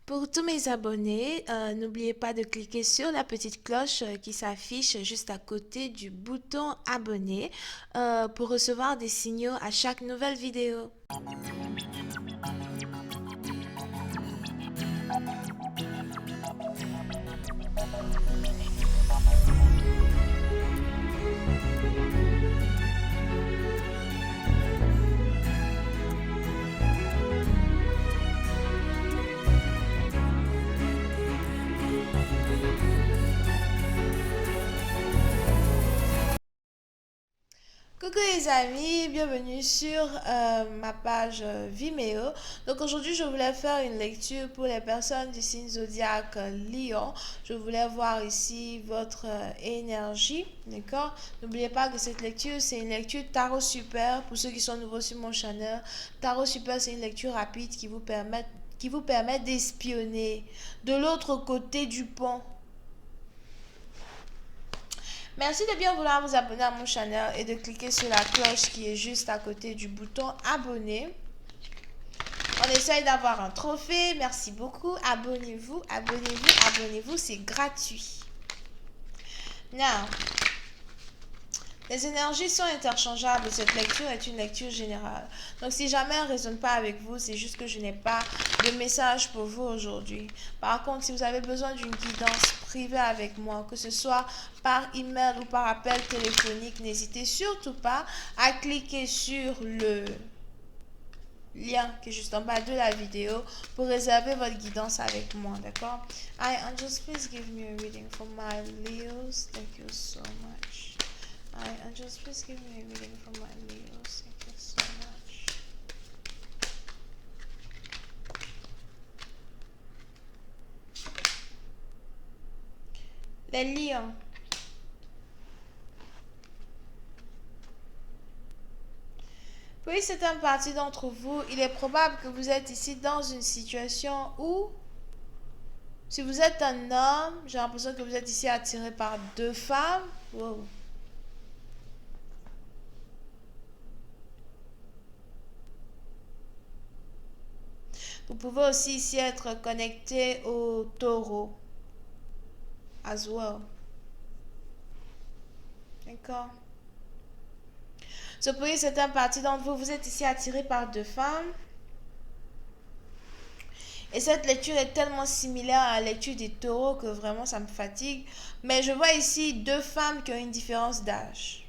Pour tous mes abonnés, n'oubliez pas de cliquer sur la petite cloche qui s'affiche juste à côté du bouton abonner pour recevoir des signaux à chaque nouvelle vidéo. Coucou les amis, bienvenue sur ma page Vimeo. Donc aujourd'hui je voulais faire une lecture pour les personnes du signe zodiaque Lion. Je voulais voir ici votre énergie, d'accord? N'oubliez pas que cette lecture c'est une lecture Tarot Super pour ceux qui sont nouveaux sur mon channel. Tarot Super c'est une lecture rapide qui vous permet d'espionner de l'autre côté du pont. Merci de bien vouloir vous abonner à mon channel et de cliquer sur la cloche qui est juste à côté du bouton abonner. On essaye d'avoir un trophée. Merci beaucoup. Abonnez-vous, abonnez-vous, abonnez-vous. C'est gratuit. Now, les énergies sont interchangeables. Cette lecture est une lecture générale. Donc, si jamais elle ne résonne pas avec vous, c'est juste que je n'ai pas de message pour vous aujourd'hui. Par contre, si vous avez besoin d'une guidance privée avec moi, que ce soit par email ou par appel téléphonique, n'hésitez surtout pas à cliquer sur le lien qui est juste en bas de la vidéo pour réserver votre guidance avec moi, d'accord? Hi, Angels, please give me a reading for my Leos. Thank you so much. Hi, Angels, please give me a reading for my Leos. Thank you so much. Les lions. Pour une certaine partie d'entre vous, il est probable que vous êtes ici dans une situation où, si vous êtes un homme, j'ai l'impression que vous êtes ici attiré par deux femmes. Wow. Vous pouvez aussi ici être connecté au taureau. As well. D'accord. Pour une certaine partie d'entre vous, vous êtes ici attiré par deux femmes. Et cette lecture est tellement similaire à la lecture des taureaux que vraiment ça me fatigue. Mais je vois ici deux femmes qui ont une différence d'âge.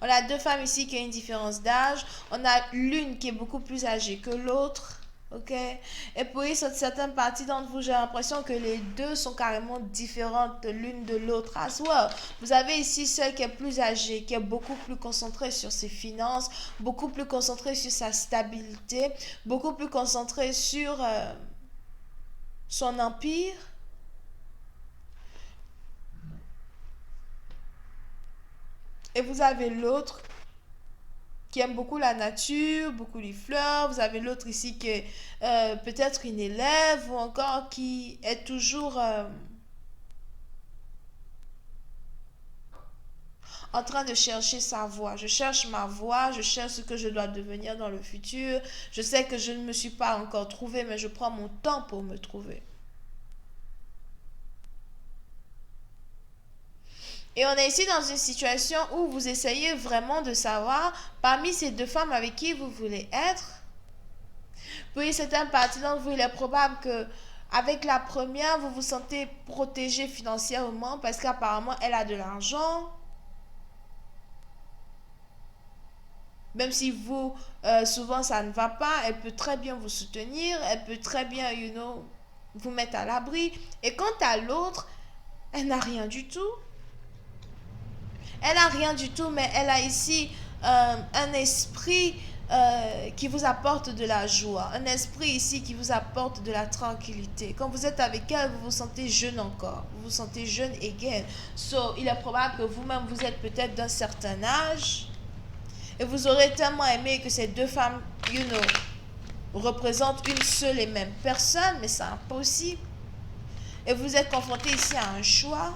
On a deux femmes ici qui ont une différence d'âge. On a l'une qui est beaucoup plus âgée que l'autre. Ok? Et pour certaines parties d'entre vous, j'ai l'impression que les deux sont carrément différentes l'une de l'autre as well. Vous avez ici celle qui est plus âgée, qui est beaucoup plus concentrée sur ses finances, beaucoup plus concentrée sur sa stabilité, beaucoup plus concentrée sur son empire. Et vous avez l'autre qui aime beaucoup la nature, beaucoup les fleurs. Vous avez l'autre ici qui est peut-être une élève ou encore qui est toujours en train de chercher sa voie. Je cherche ma voie, je cherche ce que je dois devenir dans le futur. Je sais que je ne me suis pas encore trouvée, mais je prends mon temps pour me trouver. Et on est ici dans une situation où vous essayez vraiment de savoir, parmi ces deux femmes avec qui vous voulez être, puis certaines parties d'entre vous, il est probable que avec la première, vous vous sentez protégé financièrement parce qu'apparemment, elle a de l'argent. Même si vous, souvent, ça ne va pas, elle peut très bien vous soutenir, elle peut très bien, vous mettre à l'abri. Et quant à l'autre, elle n'a rien du tout. Elle n'a rien du tout, mais elle a ici un esprit qui vous apporte de la joie. Un esprit ici qui vous apporte de la tranquillité. Quand vous êtes avec elle, vous vous sentez jeune encore. Vous vous sentez jeune et gaine. So, il est probable que vous-même, vous êtes peut-être d'un certain âge. Et vous aurez tellement aimé que ces deux femmes, représentent une seule et même personne, mais c'est impossible. Et vous êtes confronté ici à un choix.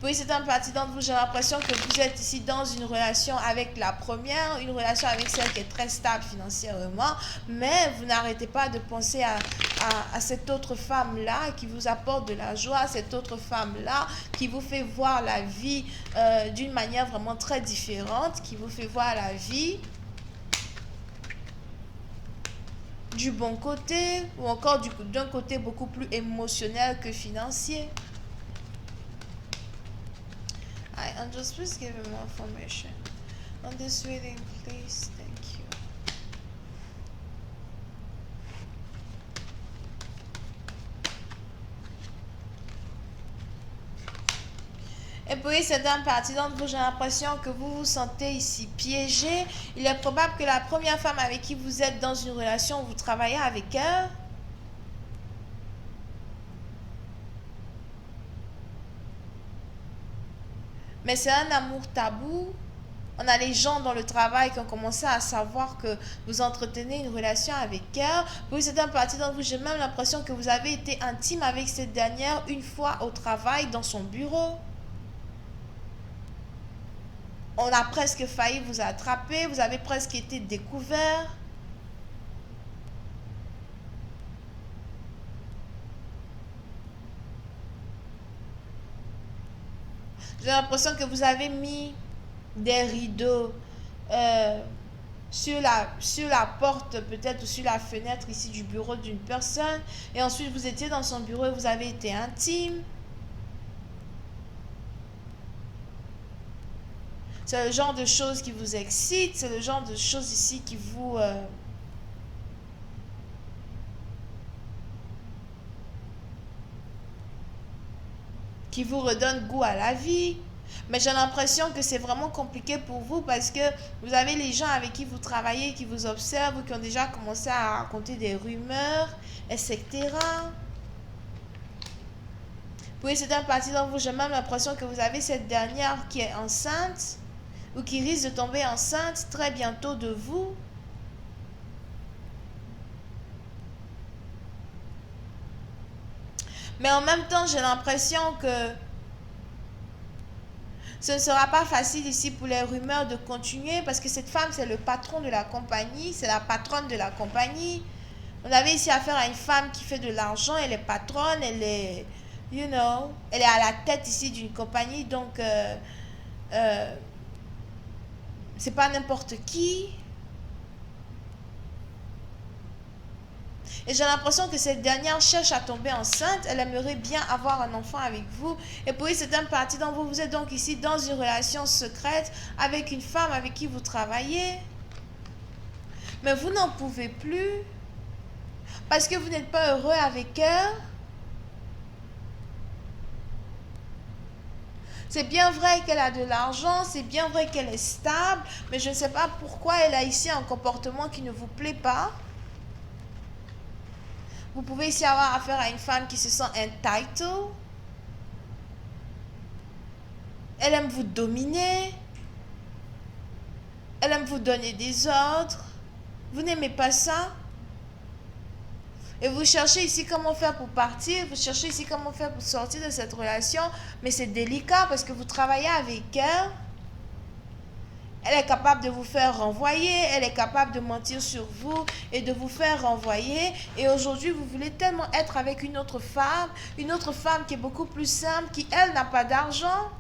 Pour certaines parties d'entre vous, j'ai l'impression que vous êtes ici dans une relation avec la première, une relation avec celle qui est très stable financièrement, mais vous n'arrêtez pas de penser à cette autre femme-là qui vous apporte de la joie, cette autre femme-là qui vous fait voir la vie d'une manière vraiment très différente, qui vous fait voir la vie du bon côté ou encore d'un côté beaucoup plus émotionnel que financier. I'm just please give me more information on this reading, please. Thank you. Et puis, certaines parties d'entre vous, j'ai l'impression que vous vous sentez ici piégé. Il est probable que la première femme avec qui vous êtes dans une relation, vous travaillez avec elle. Mais c'est un amour tabou. On a les gens dans le travail qui ont commencé à savoir que vous entretenez une relation avec elle. Pour certaines parties d'entre vous, j'ai même l'impression que vous avez été intime avec cette dernière une fois au travail, dans son bureau. On a presque failli vous attraper, vous avez presque été découvert. J'ai l'impression que vous avez mis des rideaux sur la porte peut-être ou sur la fenêtre ici du bureau d'une personne. Et ensuite vous étiez dans son bureau et vous avez été intime. C'est le genre de choses qui vous excite, c'est le genre de choses ici qui vous... qui vous redonne goût à la vie. Mais j'ai l'impression que c'est vraiment compliqué pour vous parce que vous avez les gens avec qui vous travaillez, qui vous observent, ou qui ont déjà commencé à raconter des rumeurs, etc. Pour certaines parties d'entre vous, j'ai même l'impression que vous avez cette dernière qui est enceinte ou qui risque de tomber enceinte très bientôt de vous. Mais en même temps, j'ai l'impression que ce ne sera pas facile ici pour les rumeurs de continuer parce que cette femme, c'est le patron de la compagnie, c'est la patronne de la compagnie. On avait ici affaire à une femme qui fait de l'argent, elle est patronne, elle est, elle est à la tête ici d'une compagnie, donc c'est pas n'importe qui. Et j'ai l'impression que cette dernière cherche à tomber enceinte. Elle aimerait bien avoir un enfant avec vous. Et pour certaines parties d'entre vous, vous êtes donc ici dans une relation secrète avec une femme avec qui vous travaillez. Mais vous n'en pouvez plus. Parce que vous n'êtes pas heureux avec elle. C'est bien vrai qu'elle a de l'argent, c'est bien vrai qu'elle est stable, mais je ne sais pas pourquoi elle a ici un comportement qui ne vous plaît pas. Vous pouvez ici avoir affaire à une femme qui se sent entitled. Elle aime vous dominer. Elle aime vous donner des ordres. Vous n'aimez pas ça? Et vous cherchez ici comment faire pour partir. Vous cherchez ici comment faire pour sortir de cette relation. Mais c'est délicat parce que vous travaillez avec elle. Elle est capable de vous faire renvoyer. Elle est capable de mentir sur vous et de vous faire renvoyer. Et aujourd'hui, vous voulez tellement être avec une autre femme qui est beaucoup plus simple, qui, elle, n'a pas d'argent,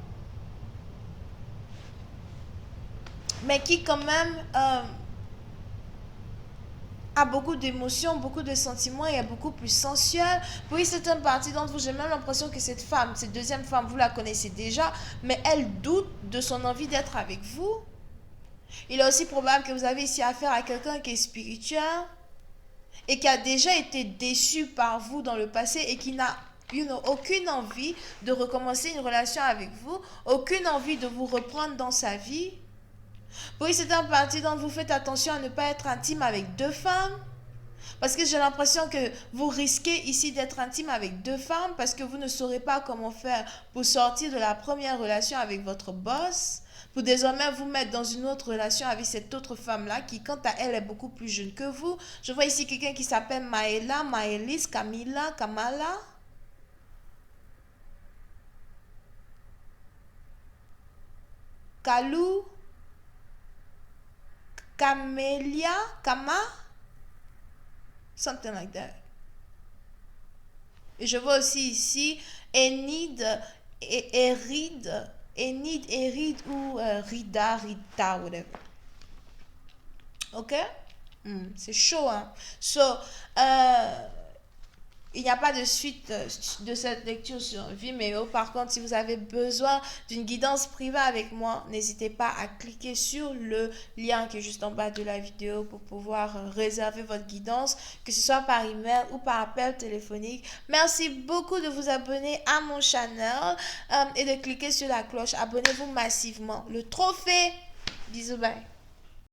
mais qui, quand même, a beaucoup d'émotions, beaucoup de sentiments et est beaucoup plus sensuelle. Pour certaines parties d'entre vous, j'ai même l'impression que cette femme, cette deuxième femme, vous la connaissez déjà, mais elle doute de son envie d'être avec vous. Il est aussi probable que vous avez ici affaire à quelqu'un qui est spirituel et qui a déjà été déçu par vous dans le passé et qui n'a aucune envie de recommencer une relation avec vous, aucune envie de vous reprendre dans sa vie. Pour certaines parties d'entre vous, faites attention à ne pas être intime avec deux femmes. Parce que j'ai l'impression que vous risquez ici d'être intime avec deux femmes parce que vous ne saurez pas comment faire pour sortir de la première relation avec votre boss, pour désormais vous mettre dans une autre relation avec cette autre femme-là qui, quant à elle, est beaucoup plus jeune que vous. Je vois ici quelqu'un qui s'appelle Maëla, Maëlys, Camilla, Kamala. Kalou, Camélia, Kama, something like that. Et je vois aussi ici Enid, Erid, Enid, Erid ou Rida, Rita, whatever. Ok? C'est chaud, hein? So, il n'y a pas de suite de cette lecture sur Vimeo. Par contre, si vous avez besoin d'une guidance privée avec moi, n'hésitez pas à cliquer sur le lien qui est juste en bas de la vidéo pour pouvoir réserver votre guidance, que ce soit par email ou par appel téléphonique. Merci beaucoup de vous abonner à mon channel et de cliquer sur la cloche. Abonnez-vous massivement. Le trophée. Bisous, bye.